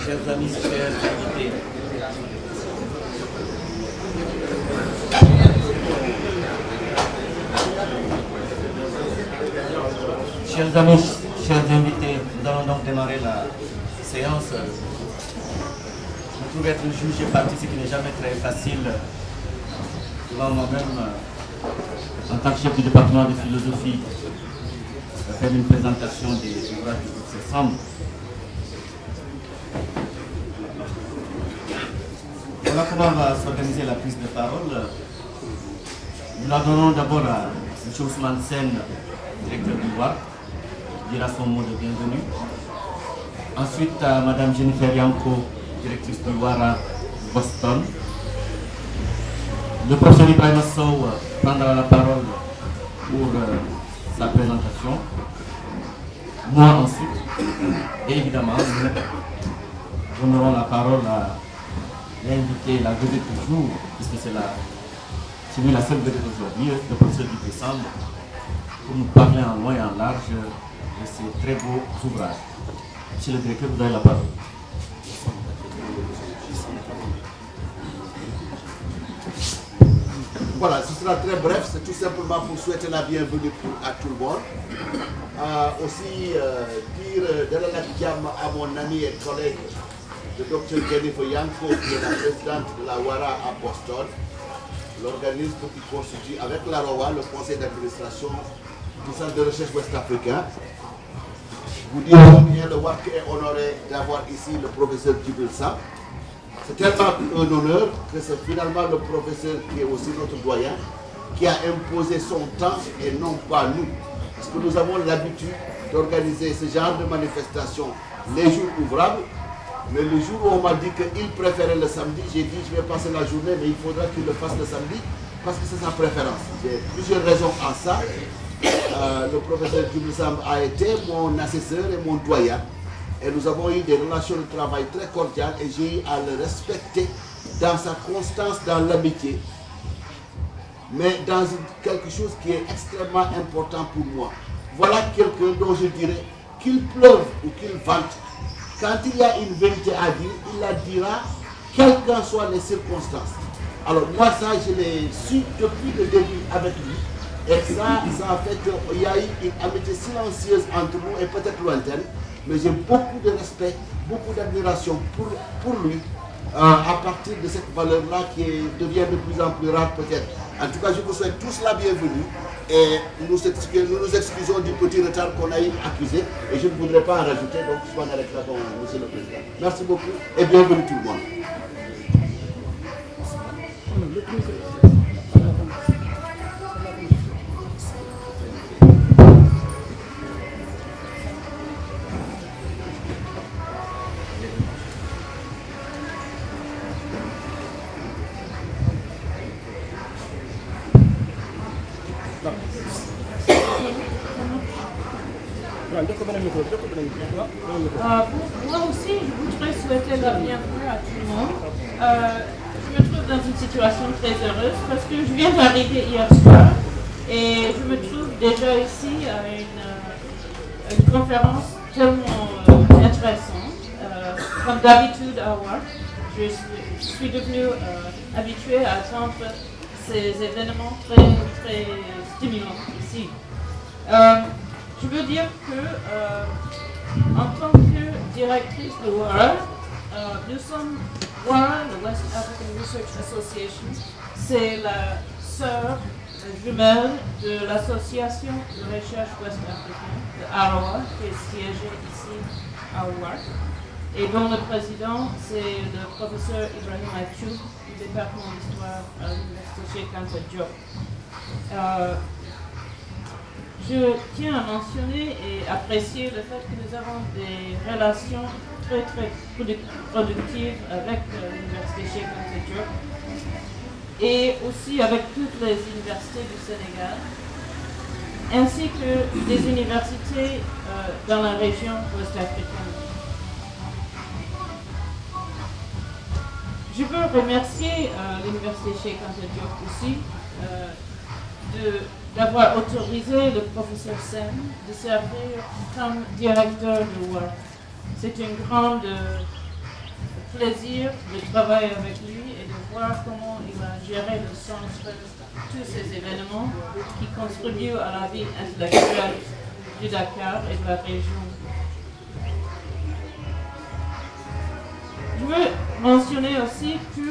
chers amis, chers invités. Chers amis, chers invités, nous allons donc démarrer la séance. Je me trouve être juge et partie, ce qui n'est jamais très facile devant moi-même, en tant que chef du département de philosophie, de faire une présentation des ouvrages de toutes ces chambres. Voilà comment va s'organiser la prise de parole. Nous la donnons d'abord à M. Ousmane Sen, directeur du WAR, qui dira son mot de bienvenue. Ensuite à Mme Jennifer Yanko, directrice du WAR à Boston. Le professeur Ibrahim Sow prendra la parole pour sa présentation. Moi ensuite. Et évidemment, nous donnerons la parole à l'invité, la vedette du jour, puisque c'est lui la seule vedette aujourd'hui, le professeur du décembre, pour nous parler en long et en large de ces très beaux ouvrages. Monsieur le directeur, vous avez la parole. Voilà, ce sera très bref, c'est tout simplement pour souhaiter la bienvenue à tout le monde. Aussi dire de la à mon ami et collègue, le docteur Jennifer Yanko, qui est la présidente de la WARA à Boston, l'organisme qui constitue avec la ROA le conseil d'administration du centre de recherche ouest-africain. Vous dire combien le WAC est honoré d'avoir ici le professeur Djibril Sam. C'est tellement un honneur que c'est finalement le professeur qui est aussi notre doyen qui a imposé son temps et non pas nous. Parce que nous avons l'habitude d'organiser ce genre de manifestation les jours ouvrables. Mais le jour où on m'a dit qu'il préférait le samedi, j'ai dit je vais passer la journée, mais il faudra qu'il le fasse le samedi parce que c'est sa préférence. J'ai plusieurs raisons à ça. Le professeur Djibril Sam a été mon assesseur et mon doyen. Et nous avons eu des relations de travail très cordiales et j'ai eu à le respecter dans sa constance dans l'amitié, mais dans quelque chose qui est extrêmement important pour moi. Voilà quelqu'un dont je dirais qu'il pleuve ou qu'il vente. Quand il y a une vérité à dire, il la dira, quelles qu'en soient les circonstances. Alors moi ça, je l'ai su depuis le début avec lui. Et ça a fait qu'il y a eu une amitié silencieuse entre nous et peut-être lointaine. Mais j'ai beaucoup de respect, beaucoup d'admiration pour lui, à partir de cette valeur-là qui devient de plus en plus rare peut-être. En tout cas, je vous souhaite tous la bienvenue et nous nous excusons du petit retard qu'on a eu accusé et je ne voudrais pas en rajouter, donc je m'en arrête là, Monsieur le Président. Merci beaucoup et bienvenue tout le monde. Moi aussi, je voudrais souhaiter la bienvenue à tout le monde. Je me trouve dans une situation très heureuse parce que je viens d'arriver hier soir et je me trouve déjà ici à une conférence tellement intéressante. Comme d'habitude à WAR, je suis devenue habituée à attendre ces événements très, très stimulants ici. Je veux dire que, en tant que directrice de WARA, nous sommes WARA, le West African Research Association, c'est la sœur jumelle de l'association de recherche ouest-africaine, de AROA, qui est siégée ici à WAR, et dont le président, c'est le professeur Ibrahim Achoub, du département d'histoire à l'université Cheikh Anta Diop. Je tiens à mentionner et apprécier le fait que nous avons des relations très très productives avec l'université Cheikh Anta Diop et aussi avec toutes les universités du Sénégal, ainsi que des universités dans la région ouest-africaine. Je veux remercier l'université Cheikh Anta Diop aussi d'avoir autorisé le professeur Sen de servir comme directeur de WAR. C'est une grande plaisir de travailler avec lui et de voir comment il a géré le centre de tous ces événements qui contribuent à la vie intellectuelle du Dakar et de la région. Je veux mentionner aussi que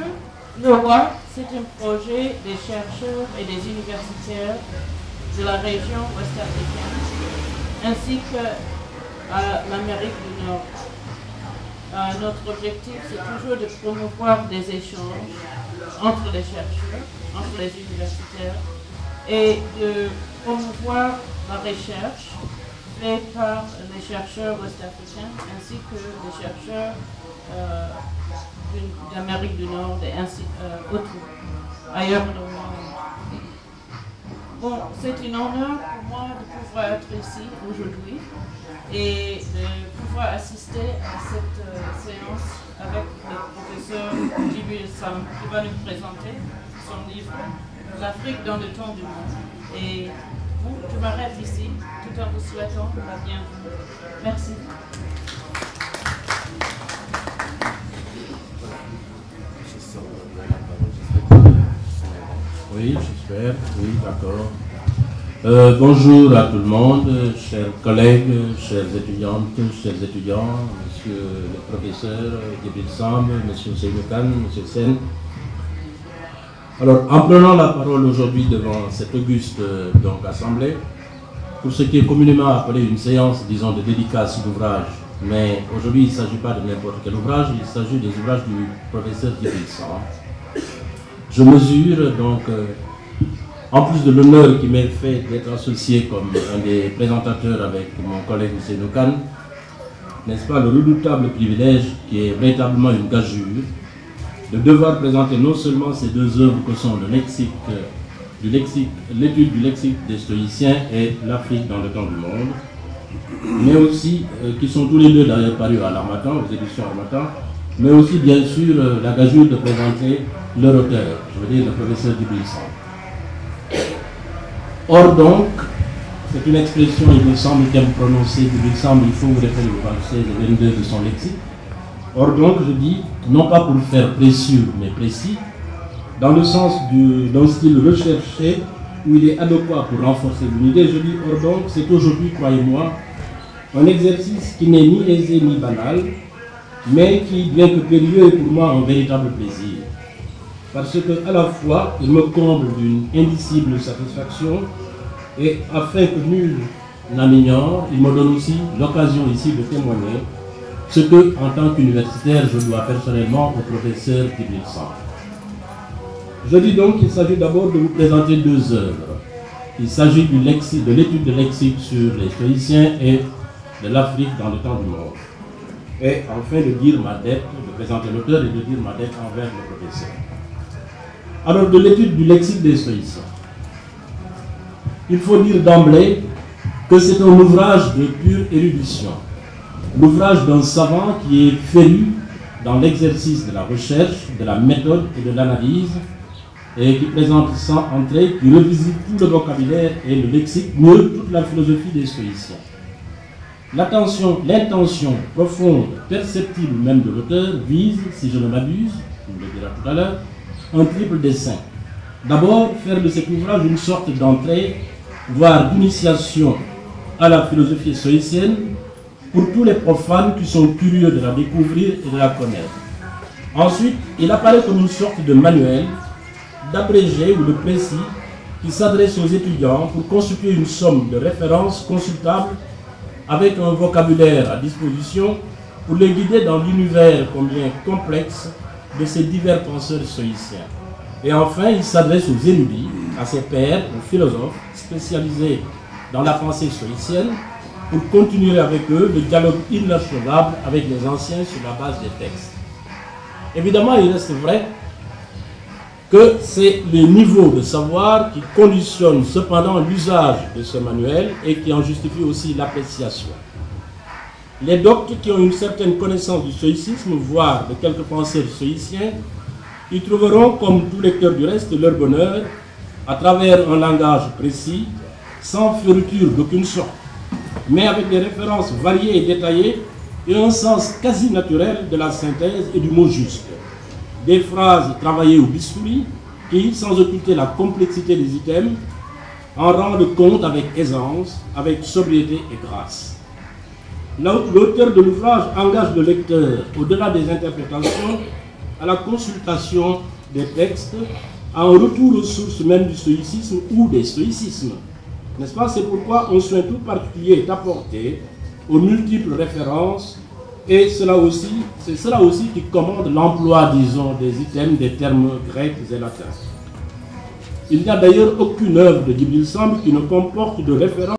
le WAC, c'est un projet des chercheurs et des universitaires de la région ouest-africaine, ainsi qu'à l'Amérique du Nord. Notre objectif, c'est toujours de promouvoir des échanges entre les chercheurs, entre les universitaires, et de promouvoir la recherche faite par les chercheurs ouest-africains, ainsi que les chercheurs d'Amérique du Nord et ainsi ailleurs dans le monde. Bon, c'est un honneur pour moi de pouvoir être ici aujourd'hui et de pouvoir assister à cette séance avec le professeur Djibril Samb qui va nous présenter son livre « L'Afrique dans le temps du monde ». Et bon, je m'arrête ici tout en vous souhaitant la bienvenue. Merci. Oui, j'espère. Oui, d'accord. Bonjour à tout le monde, chers collègues, chères étudiantes, chers étudiants, monsieur le professeur Djibril Samb, monsieur Ousseynou Kane, monsieur Sen. Alors, en prenant la parole aujourd'hui devant cette auguste assemblée, pour ce qui est communément appelé une séance, disons, de dédicace d'ouvrage, mais aujourd'hui il ne s'agit pas de n'importe quel ouvrage, il s'agit des ouvrages du professeur Djibril Samb. Je mesure donc, en plus de l'honneur qui m'est fait d'être associé comme un des présentateurs avec mon collègue Ousseynou Kane, n'est-ce pas, le redoutable privilège qui est véritablement une gageure de devoir présenter non seulement ces deux œuvres que sont l'étude du lexique des stoïciens et l'Afrique dans le temps du monde, mais aussi, qui sont tous les deux d'ailleurs parus à l'Harmattan, aux éditions Harmattan, mais aussi bien sûr la gageure de présenter leur auteur, je veux dire le professeur Djibril Samb. Or donc, c'est une expression, il me semble, qu'aime prononcer Djibril Samb, il faut vous référer au verset 22 de son lexique. Or donc, je dis, non pas pour faire précieux, mais précis, dans le sens d'un style recherché, où il est adéquat pour renforcer l'unité, je dis, or donc, c'est aujourd'hui, croyez-moi, un exercice qui n'est ni aisé ni banal, mais qui, bien que périlleux, est pour moi un véritable plaisir. Parce que, à la fois, il me comble d'une indicible satisfaction, et afin que nul n'en ignore, il me donne aussi l'occasion ici de témoigner ce que, en tant qu'universitaire, je dois personnellement au professeur Djibril Samb. Je dis donc qu'il s'agit d'abord de vous présenter deux œuvres. Il s'agit de l'étude de lexique sur les stoïciens et de l'Afrique dans le temps du monde. Et enfin de dire ma dette, de présenter l'auteur et de dire ma dette envers le professeur. Alors de l'étude du lexique des stoïciens. Il faut dire d'emblée que c'est un ouvrage de pure érudition. L'ouvrage d'un savant qui est féru dans l'exercice de la recherche, de la méthode et de l'analyse, et qui présente sans entrée, qui revisite tout le vocabulaire et le lexique, mieux toute la philosophie des stoïciens. L'intention profonde, perceptible même de l'auteur, vise, si je ne m'abuse, on le dira tout à l'heure, un triple dessein. D'abord, faire de cet ouvrage une sorte d'entrée, voire d'initiation à la philosophie stoïcienne, pour tous les profanes qui sont curieux de la découvrir et de la connaître. Ensuite, il apparaît comme une sorte de manuel, d'abrégé ou de précis, qui s'adresse aux étudiants pour constituer une somme de références consultables avec un vocabulaire à disposition pour les guider dans l'univers combien complexe de ces divers penseurs stoïciens. Et enfin, il s'adresse aux érudits, à ses pairs, aux philosophes spécialisés dans la pensée stoïcienne, pour continuer avec eux le dialogue inachevable avec les anciens sur la base des textes. Évidemment, il reste vrai que c'est le niveau de savoir qui conditionne cependant l'usage de ce manuel et qui en justifie aussi l'appréciation. Les doctes qui ont une certaine connaissance du stoïcisme, voire de quelques penseurs stoïciens, y trouveront, comme tout lecteur du reste, leur bonheur à travers un langage précis, sans fioriture d'aucune sorte, mais avec des références variées et détaillées et un sens quasi naturel de la synthèse et du mot juste. Des phrases travaillées au bistouri qui, sans occulter la complexité des items, en rendent compte avec aisance, avec sobriété et grâce. L'auteur de l'ouvrage engage le lecteur, au-delà des interprétations, à la consultation des textes, à un retour aux sources même du stoïcisme ou des stoïcismes. N'est-ce pas? C'est pourquoi un soin tout particulier est apporté aux multiples références, et c'est cela aussi qui commande l'emploi, disons, des items, des termes grecs et latins. Il n'y a d'ailleurs aucune œuvre de Djibril Samb qui ne comporte de référence